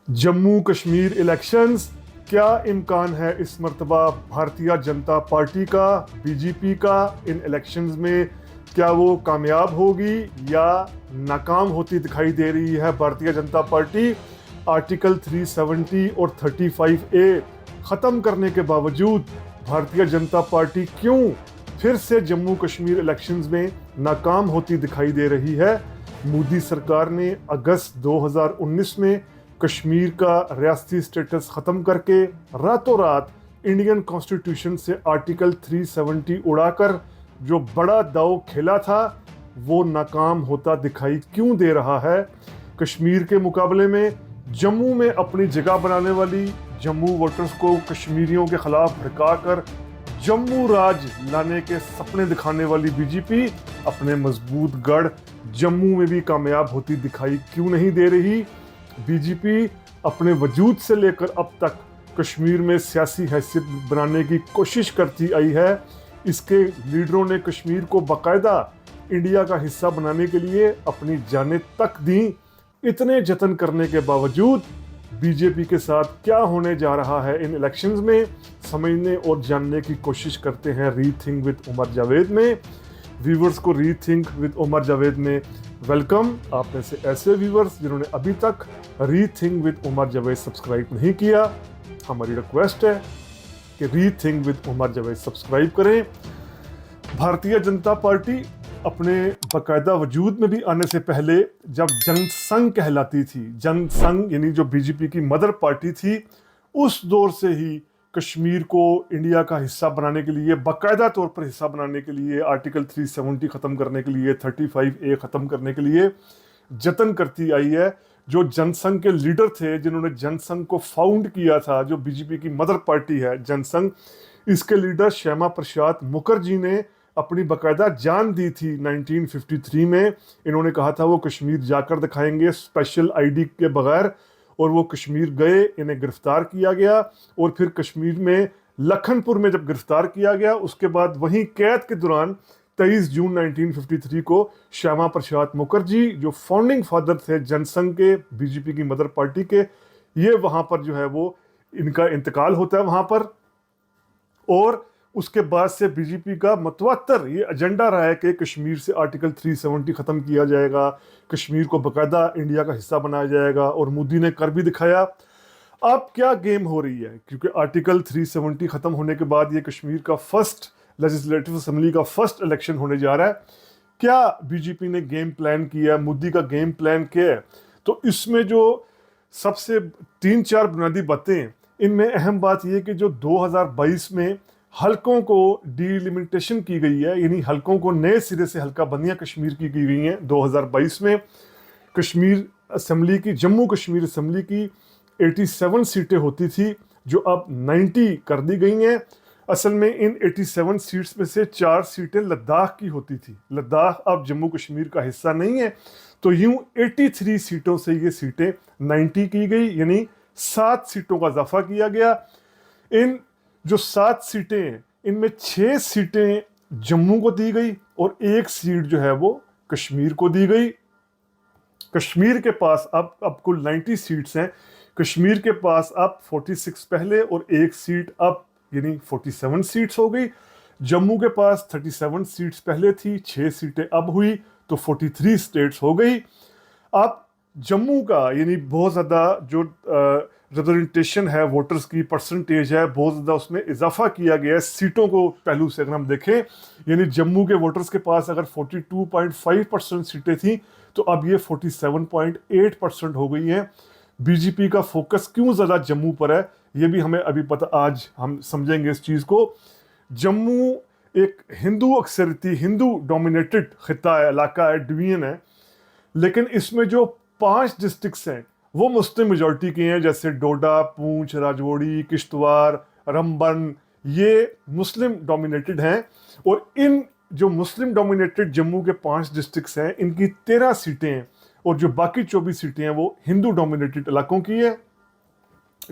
Jammu Kashmir elections, क्या इम्कान है इस मर्तबा भारतीय जनता पार्टी का, बीजेपी का इन इलेक्शंस में क्या वो कामयाब होगी या नाकाम होती दिखाई दे रही है भारतीय जनता पार्टी। आर्टिकल 370 और 35A ख़त्म करने के बावजूद भारतीय जनता पार्टी क्यों फिर से जम्मू कश्मीर इलेक्शंस में नाकाम होती दिखाई दे रही है। मोदी सरकार ने अगस्त 2019 में कश्मीर का रियासती स्टेटस ख़त्म करके रातों रात इंडियन कॉन्स्टिट्यूशन से आर्टिकल 370 उड़ाकर जो बड़ा दांव खेला था वो नाकाम होता दिखाई क्यों दे रहा है। कश्मीर के मुकाबले में जम्मू में अपनी जगह बनाने वाली, जम्मू वोटर्स को कश्मीरियों के खिलाफ भड़काकर जम्मू राज लाने के सपने दिखाने वाली बीजेपी अपने मजबूत गढ़ जम्मू में भी कामयाब होती दिखाई क्यों नहीं दे रही। बीजेपी अपने वजूद से लेकर अब तक कश्मीर में सियासी हैसियत बनाने की कोशिश करती आई है। इसके लीडरों ने कश्मीर को बाकायदा इंडिया का हिस्सा बनाने के लिए अपनी जानें तक दी। इतने जतन करने के बावजूद बीजेपी के साथ क्या होने जा रहा है इन इलेक्शंस में, समझने और जानने की कोशिश करते हैं रीथिंक विद उमर जावेद में। व्यूवर्स को रीथिंक विद उमर जावेद में वेलकम। आप में से ऐसे व्यूवर्स जिन्होंने अभी तक rethink with Umar Javed subscribe नहीं किया, हमारी रिक्वेस्ट है कि rethink with Umar Javed subscribe करें। भारतीय जनता पार्टी अपने बाकायदा वजूद में भी आने से पहले जब जनसंघ कहलाती थी, जनसंघ यानी जो बीजेपी की मदर पार्टी थी, उस दौर से ही कश्मीर को इंडिया का हिस्सा बनाने के लिए, बाकायदा तौर पर हिस्सा बनाने के लिए, आर्टिकल 370 ख़त्म करने के लिए, 35A ख़त्म करने के लिए जतन करती आई है। जो जनसंघ के लीडर थे, जिन्होंने जनसंघ को फाउंड किया था, जो बीजेपी की मदर पार्टी है जनसंघ, इसके लीडर श्यामा प्रसाद मुखर्जी ने अपनी बाकायदा जान दी थी 1953 में। इन्होंने कहा था वो कश्मीर जाकर दिखाएंगे स्पेशल आईडी के बगैर, और वो कश्मीर गए, इन्हें गिरफ्तार किया गया और फिर कश्मीर में लखनपुर में जब गिरफ्तार किया गया उसके बाद वहीं कैद के दौरान 23 जून 1953 को श्यामा प्रसाद मुखर्जी, जो फाउंडिंग फादर थे जनसंघ के, बीजेपी की मदर पार्टी के, ये वहाँ पर जो है वो इनका इंतकाल होता है वहाँ पर। और उसके बाद से बीजेपी का मतवातर ये एजेंडा रहा है कि कश्मीर से आर्टिकल 370 ख़त्म किया जाएगा, कश्मीर को बाकायदा इंडिया का हिस्सा बनाया जाएगा, और मोदी ने कर भी दिखाया। अब क्या गेम हो रही है, क्योंकि आर्टिकल 370 ख़त्म होने के बाद ये कश्मीर का फर्स्ट लेजिस्लेटिव असेंबली का फर्स्ट इलेक्शन होने जा रहा है। क्या बीजेपी ने गेम प्लान किया है, मोदी का गेम प्लान क्या है? तो इसमें जो सबसे 3-4 बुनियादी बातें, इनमें अहम बात यह कि जो 2022 में हलकों को डिलिमिटेशन की गई है, यानी हलकों को नए सिरे से हल्का बंदियां कश्मीर की गई हैं 2022 में। कश्मीर असेंबली की, जम्मू कश्मीर असेंबली की 87 सीटें होती थी जो अब 90 कर दी गई हैं। असल में इन 87 सीट्स में से 4 सीटें लद्दाख की होती थी। लद्दाख अब जम्मू कश्मीर का हिस्सा नहीं है, तो यूं 83 सीटों से ये सीटें 90 की गई, यानी 7 सीटों का इजाफा किया गया। इन जो 7 सीटें हैं, इनमें 6 सीटें जम्मू को दी गई और 1 सीट जो है वो कश्मीर को दी गई। कश्मीर के पास अब कुल 90 सीट्स हैं। कश्मीर के पास अब 46 पहले और 1 सीट अब, यानी 47 सीट्स हो गई। जम्मू के पास 37 सीट्स पहले थी, 6 सीटें अब हुई, तो 43 स्टेट्स हो गई। अब जम्मू का यानी बहुत ज़्यादा जो रिप्रेजेंटेशन है, वोटर्स की परसेंटेज है, बहुत ज़्यादा उसमें इजाफा किया गया है सीटों को पहलू से अगर हम देखें। यानी जम्मू के वोटर्स के पास अगर 42.5% सीटें थी, तो अब ये 47.8% हो गई हैं। बीजेपी का फोकस क्यों ज़्यादा जम्मू पर है, ये भी हमें अभी पता, आज हम समझेंगे इस चीज़ को। जम्मू एक हिंदू अक्सरियती, हिंदू डोमिनेटेड खिता है, इलाका है, डिवीजन है, लेकिन इसमें जो 5 डिस्ट्रिक्ट्स हैं वो मुस्लिम मेजॉरिटी के हैं, जैसे डोडा, पूंछ, राजौरी, किश्तवाड़, रंबन, ये मुस्लिम डोमिनेटेड हैं। और इन जो मुस्लिम डोमिनेटेड जम्मू के 5 डिस्ट्रिक्ट्स हैं, इनकी 13 सीटें हैं, और जो बाकी 24 सीटें हैं वो हिंदू डोमिनेटेड इलाकों की है।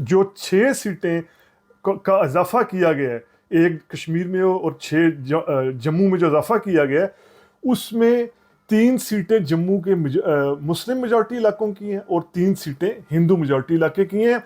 जो 6 सीटें का इजाफा किया गया है, एक कश्मीर में और 6 जम्मू में जो इजाफा किया गया है, उसमें 3 सीटें जम्मू के मुस्लिम मेजॉरिटी इलाकों की हैं और 3 सीटें हिंदू मेजॉरिटी इलाके की हैं।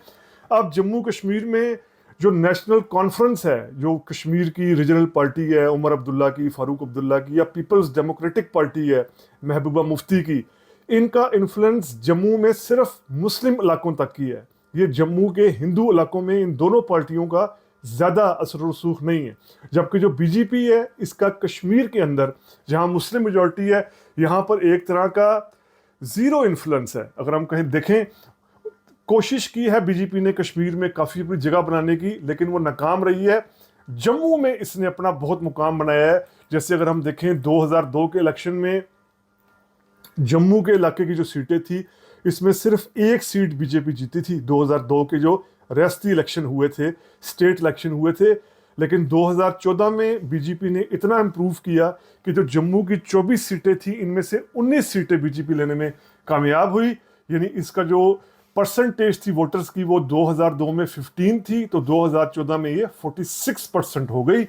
अब जम्मू कश्मीर में जो नेशनल कॉन्फ्रेंस है, जो कश्मीर की रीजनल पार्टी है, उमर अब्दुल्ला की, फारूक अब्दुल्ला की, या पीपल्स डेमोक्रेटिक पार्टी है महबूबा मुफ्ती की, इनका इन्फ्लुएंस जम्मू में सिर्फ मुस्लिम इलाकों तक की है। ये जम्मू के हिंदू इलाकों में इन दोनों पार्टियों का ज़्यादा असर रसूख नहीं है। जबकि जो बीजेपी है, इसका कश्मीर के अंदर जहां मुस्लिम मेजॉरिटी है, यहाँ पर एक तरह का ज़ीरो इन्फ्लुएंस है। अगर हम कहीं देखें, कोशिश की है बीजेपी ने कश्मीर में काफ़ी अपनी जगह बनाने की, लेकिन वो नाकाम रही है। जम्मू में इसने अपना बहुत मुकाम बनाया है। जैसे अगर हम देखें 2002 के इलेक्शन में जम्मू के इलाके की जो सीटें थी, इसमें सिर्फ एक सीट बीजेपी जीती थी। 2002 के जो रियासती इलेक्शन हुए थे, स्टेट इलेक्शन हुए थे, लेकिन 2014 में बीजेपी ने इतना इम्प्रूव किया कि जो जम्मू की 24 सीटें थी, इनमें से 19 सीटें बीजेपी लेने में कामयाब हुई। यानी इसका जो परसेंटेज थी वोटर्स की, वो 2002 में 15 थी, तो 2014 में ये 46% हो गई।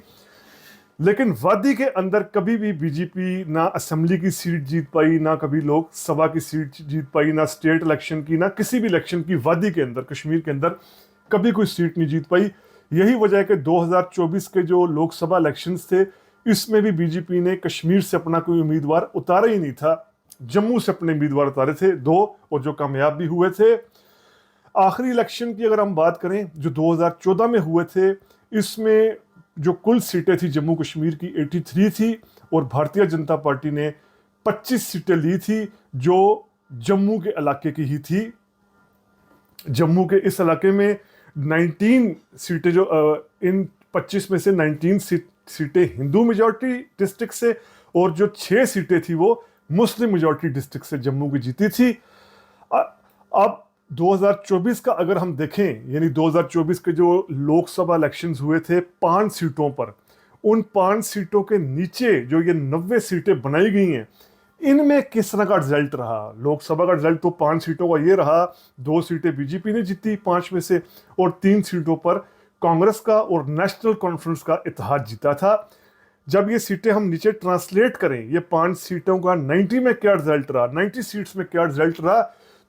लेकिन वादी के अंदर कभी भी बीजेपी ना असेंबली की सीट जीत पाई, ना कभी लोकसभा की सीट जीत पाई, ना स्टेट इलेक्शन की, ना किसी भी इलेक्शन की वादी के अंदर, कश्मीर के अंदर कभी कोई सीट नहीं जीत पाई। यही वजह है कि 2024 के जो लोकसभा इलेक्शंस थे, इसमें भी बीजेपी ने कश्मीर से अपना कोई उम्मीदवार उतारा ही नहीं था। जम्मू से अपने उम्मीदवार उतारे थे 2, और जो कामयाब भी हुए थे। आखिरी इलेक्शन की अगर हम बात करें जो 2014 में हुए थे, इसमें जो कुल सीटें थी जम्मू कश्मीर की 83 थी, और भारतीय जनता पार्टी ने 25 सीटें ली थी, जो जम्मू के इलाके की ही थी। जम्मू के इस इलाके में 19 सीटें, जो इन 25 में से 19 सीटें हिंदू मेजॉरिटी डिस्ट्रिक्ट से, और जो 6 सीटें थी वो मुस्लिम मेजॉरिटी डिस्ट्रिक्ट से जम्मू की जीती थी। अब 2024 का अगर हम देखें, यानी 2024 के जो लोकसभा इलेक्शंस हुए थे 5 सीटों पर, उन 5 सीटों के नीचे जो ये 90 सीटें बनाई गई हैं, इनमें किस तरह का रिजल्ट रहा। लोकसभा का रिजल्ट तो 5 सीटों का ये रहा, 2 सीटें बीजेपी ने जीती 5 में से, और 3 सीटों पर कांग्रेस का और नेशनल कॉन्फ्रेंस का इत्तेहाद जीता था। जब ये सीटें हम नीचे ट्रांसलेट करें, ये 5 सीटों का 90 में क्या रिजल्ट रहा, 90 सीट्स में क्या रिजल्ट रहा,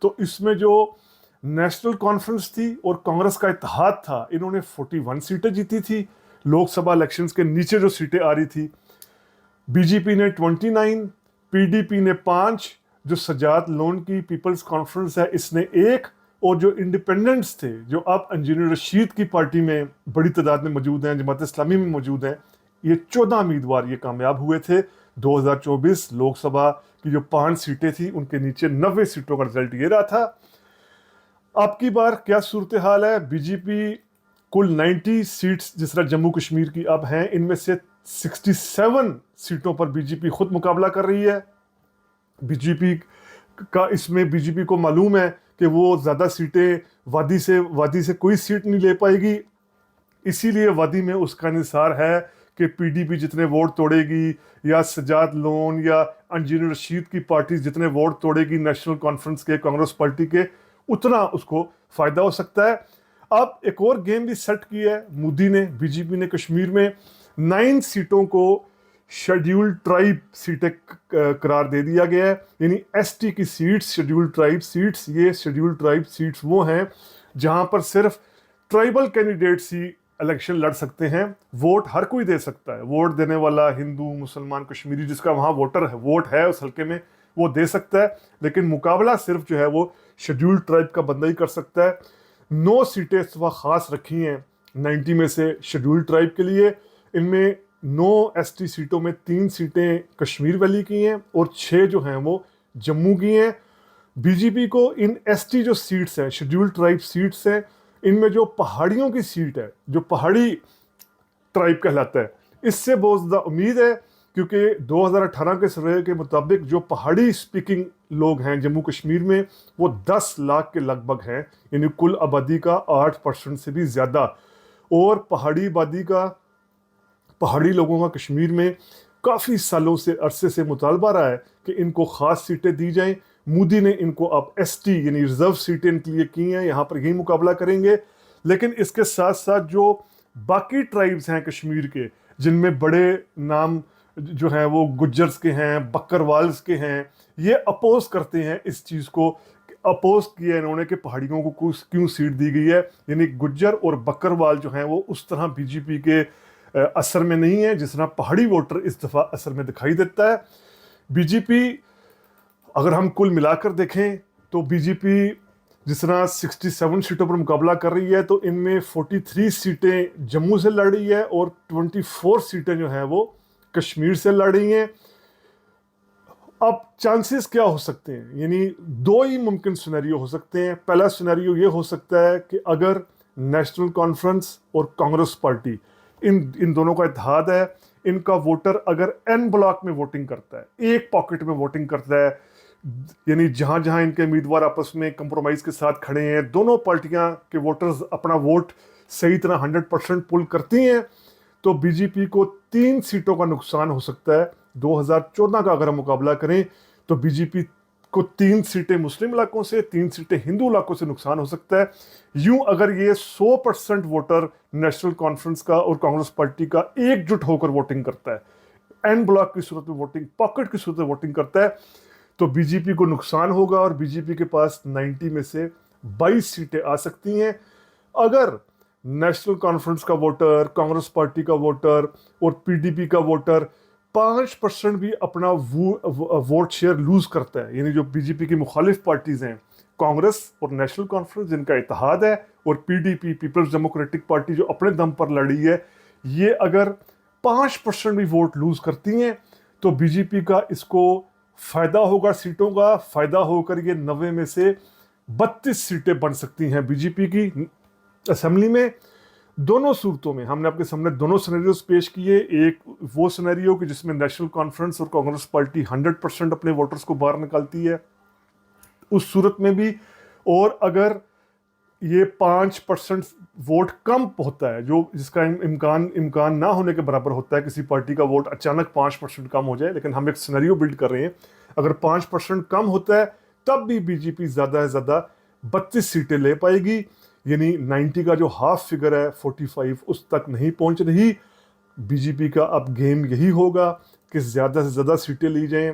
तो इसमें जो नेशनल कॉन्फ्रेंस थी और कांग्रेस का इत्तेहाद था, इन्होंने 41 सीटें जीती थी। लोकसभा इलेक्शंस के नीचे जो सीटें आ रही थी, बीजेपी ने 29, पीडीपी ने 5, जो सजाद लोन की पीपल्स कॉन्फ्रेंस है इसने 1, और जो इंडिपेंडेंट्स थे, जो अब इंजीनियर रशीद की पार्टी में बड़ी तादाद में मौजूद हैं, जमात इस्लामी में मौजूद हैं, ये 14 उम्मीदवार ये कामयाब हुए थे। 2024 लोकसभा की जो 5 सीटें थी, उनके नीचे 90 सीटों का रिजल्ट ये रहा था। अब की बार क्या सूरत हाल है, बीजेपी कुल 90 सीट्स जिस तरह जम्मू कश्मीर की अब हैं, इनमें से 67 सीटों पर बीजेपी खुद मुकाबला कर रही है। बीजेपी का इसमें बीजेपी को मालूम है कि वो ज़्यादा सीटें वादी से कोई सीट नहीं ले पाएगी, इसीलिए वादी में उसका इंहिसार है कि पीडीपी जितने वोट तोड़ेगी, या सजाद लोन या इंजीनियर रशीद की पार्टी जितने वोट तोड़ेगी नेशनल कॉन्फ्रेंस के, कांग्रेस पार्टी के, उतना उसको फ़ायदा हो सकता है। अब एक और गेम भी सेट की है मोदी ने, बीजेपी ने कश्मीर में 9 सीटों को शेड्यूल्ड ट्राइब सीटें करार दे दिया गया है। यानी एसटी की सीट्स, शेड्यूल्ड ट्राइब सीट्स, ये शेड्यूल्ड ट्राइब सीट्स वो हैं जहां पर सिर्फ ट्राइबल कैंडिडेट्स ही इलेक्शन लड़ सकते हैं। वोट हर कोई दे सकता है, वोट देने वाला हिंदू, मुसलमान, कश्मीरी, जिसका वहाँ वोट है उस हल्के में, वो दे सकता है, लेकिन मुकाबला सिर्फ जो है वो शेड्यूल्ड ट्राइब का बंदा ही कर सकता है। 9 सीटें इस वक्त खास रखी हैं 90 में से शेड्यूल्ड ट्राइब के लिए। इनमें 9 एसटी सीटों में 3 सीटें कश्मीर वैली की हैं और 6 जो हैं वो जम्मू की हैं। बीजेपी को इन एसटी जो सीट्स हैं, शेड्यूल्ड ट्राइब सीट्स हैं, इनमें जो पहाड़ियों की सीट है, जो पहाड़ी ट्राइब कहलाता है, इससे बहुत ज़्यादा उम्मीद है, क्योंकि 2018 के सर्वे के मुताबिक जो पहाड़ी स्पीकिंग लोग हैं जम्मू कश्मीर में, वो 10 लाख के लगभग हैं, यानी कुल आबादी का 8% से भी ज़्यादा। और पहाड़ी लोगों का कश्मीर में काफ़ी सालों से, अरसे से मुतालबा रहा है कि इनको ख़ास सीटें दी जाएं। मोदी ने इनको अब एसटी यानी रिजर्व सीटें इनके लिए की हैं, यहाँ पर यही मुकाबला करेंगे। लेकिन इसके साथ साथ जो बाकी ट्राइब्स हैं कश्मीर के, जिनमें बड़े नाम जो हैं वो गुज्जर्स के हैं, बकरवाल्स के हैं, ये अपोज करते हैं इस चीज़ को। अपोज किया इन्होंने कि पहाड़ियों को क्यों सीट दी गई है, यानी गुज्जर और बकरवाल जो हैं वो उस तरह बीजेपी के असर में नहीं है जिस तरह पहाड़ी वोटर इस दफ़ा असर में दिखाई देता है। बीजेपी अगर हम कुल मिलाकर देखें तो बीजेपी जिस तरह 67 सीटों पर मुकाबला कर रही है, तो इनमें 43 सीटें जम्मू से लड़ रही है और 24 सीटें जो हैं वो कश्मीर से लड़ रही हैं। अब चांसेस क्या हो सकते हैं, यानी दो ही मुमकिन सिनेरियो हो सकते हैं। पहला सिनेरियो ये हो सकता है कि अगर नेशनल कॉन्फ्रेंस और कांग्रेस पार्टी इन दोनों का इत्तेहाद है, इनका वोटर अगर एन ब्लॉक में वोटिंग करता है, एक पॉकेट में वोटिंग करता है, यानी जहां जहां इनके उम्मीदवार आपस में कंप्रोमाइज के साथ खड़े हैं, दोनों पार्टियां के वोटर्स अपना वोट सही तरह 100% पुल करती हैं, तो बीजेपी को 3 सीटों का नुकसान हो सकता है। 2014 का अगर हम मुकाबला करें तो बीजेपी को 3 सीटें मुस्लिम इलाकों से, 3 सीटें हिंदू इलाकों से नुकसान हो सकता है। यूं अगर ये 100% वोटर नेशनल कॉन्फ्रेंस का और कांग्रेस पार्टी का एकजुट होकर वोटिंग करता है, एन ब्लॉक की सूरत में वोटिंग, पॉकेट की सूरत में वोटिंग करता है, तो बीजेपी को नुकसान होगा और बीजेपी के पास 90 में से 22 सीटें आ सकती हैं। अगर नेशनल कॉन्फ्रेंस का वोटर, कांग्रेस पार्टी का वोटर और पीडीपी का वोटर 5% भी अपना वोट शेयर लूज करता है, यानी जो बीजेपी की मुखालिफ पार्टीज हैं, कांग्रेस और नेशनल कॉन्फ्रेंस जिनका इत्तेहाद है, और पीडीपी पीपल्स डेमोक्रेटिक पार्टी जो अपने दम पर लड़ी है, ये अगर 5% भी वोट लूज करती हैं तो बीजेपी का इसको फायदा होगा, सीटों का फायदा होकर ये 90 में से 32 सीटें बन सकती हैं बीजेपी की असेंबली में। दोनों सूरतों में हमने आपके सामने दोनों सिनेरियोस पेश किए। एक वो सिनेरियो कि जिसमें नेशनल कॉन्फ्रेंस और कांग्रेस पार्टी 100% अपने वोटर्स को बाहर निकालती है, उस सूरत में भी, और अगर ये 5% वोट कम होता है, जो जिसका इम्कान ना होने के बराबर होता है, किसी पार्टी का वोट अचानक 5% कम हो जाए, लेकिन हम एक सिनेरियो बिल्ड कर रहे हैं, अगर 5% कम होता है तब भी बीजेपी ज़्यादा से ज़्यादा 32 सीटें ले पाएगी, यानी 90 का जो हाफ फिगर है 45 उस तक नहीं पहुंच रही। बीजेपी का अब गेम यही होगा कि ज़्यादा से ज़्यादा सीटें ली जाएं,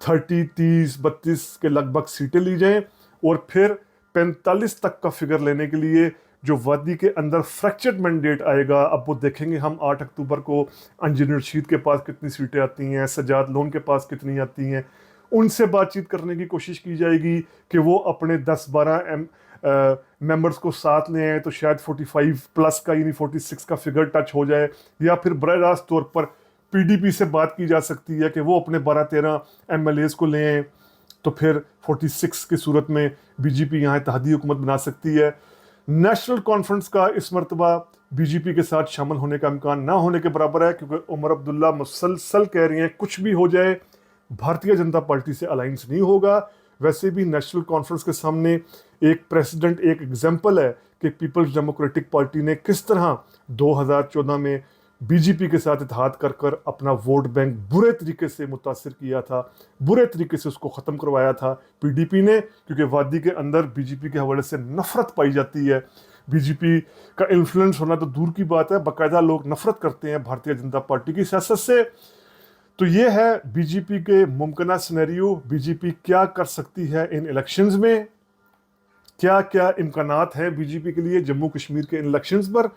30, 30, 32 के लगभग सीटें ली जाएं, और फिर 45 तक का फिगर लेने के लिए जो वादी के अंदर फ्रैक्चर्ड मैंडेट आएगा, अब वो देखेंगे हम 8 अक्टूबर को अंजुम रशीद के पास कितनी सीटें आती हैं, सज्जाद लोन के पास कितनी आती हैं, उनसे बातचीत करने की कोशिश की जाएगी कि वो अपने 10-12 मेंबर्स को साथ ले आए, तो शायद 45 प्लस का यानी 46 का फिगर टच हो जाए, या फिर बराह रास्त तौर पर पीडीपी से बात की जा सकती है कि वो अपने 12-13 एमएलएस को ले आए, तो फिर 46 की सूरत में बीजेपी यहाँ इत्तेहादी हुकूमत बना सकती है। नेशनल कॉन्फ्रेंस का इस मरतबा बीजेपी के साथ शामिल होने का इम्कान ना होने के बराबर है, क्योंकि उमर अब्दुल्ला मुसलसल कह रही हैं कुछ भी हो जाए भारतीय जनता पार्टी से अलायंस नहीं होगा। वैसे भी नेशनल कॉन्फ्रेंस के सामने एक प्रेसिडेंट, एक एग्जाम्पल है कि पीपल्स डेमोक्रेटिक पार्टी ने किस तरह 2014 में बीजेपी के साथ इत्तेहाद कर कर अपना वोट बैंक बुरे तरीके से मुतासर किया था, बुरे तरीके से उसको ख़त्म करवाया था पीडीपी ने, क्योंकि वादी के अंदर बीजेपी के हवाले से नफरत पाई जाती है। बीजेपी का इन्फ्लुएंस होना तो दूर की बात है, बाकायदा लोग नफरत करते हैं भारतीय जनता पार्टी की सियासत से। तो ये है बीजेपी के मुमकिन सिनेरियो, बीजेपी क्या कर सकती है इन इलेक्शंस में, क्या क्या इम्कानात हैं बीजेपी के लिए जम्मू कश्मीर के इन इलेक्शंस पर।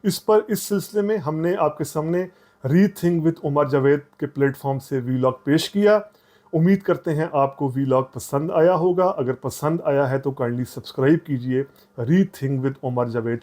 इस सिलसिले में हमने आपके सामने रीथिंक विद उमर जावेद के प्लेटफॉर्म से वीलॉग पेश किया। उम्मीद करते हैं आपको वीलॉग पसंद आया होगा। अगर पसंद आया है तो काइंडली सब्सक्राइब कीजिए रीथिंक विद उमर जावेद।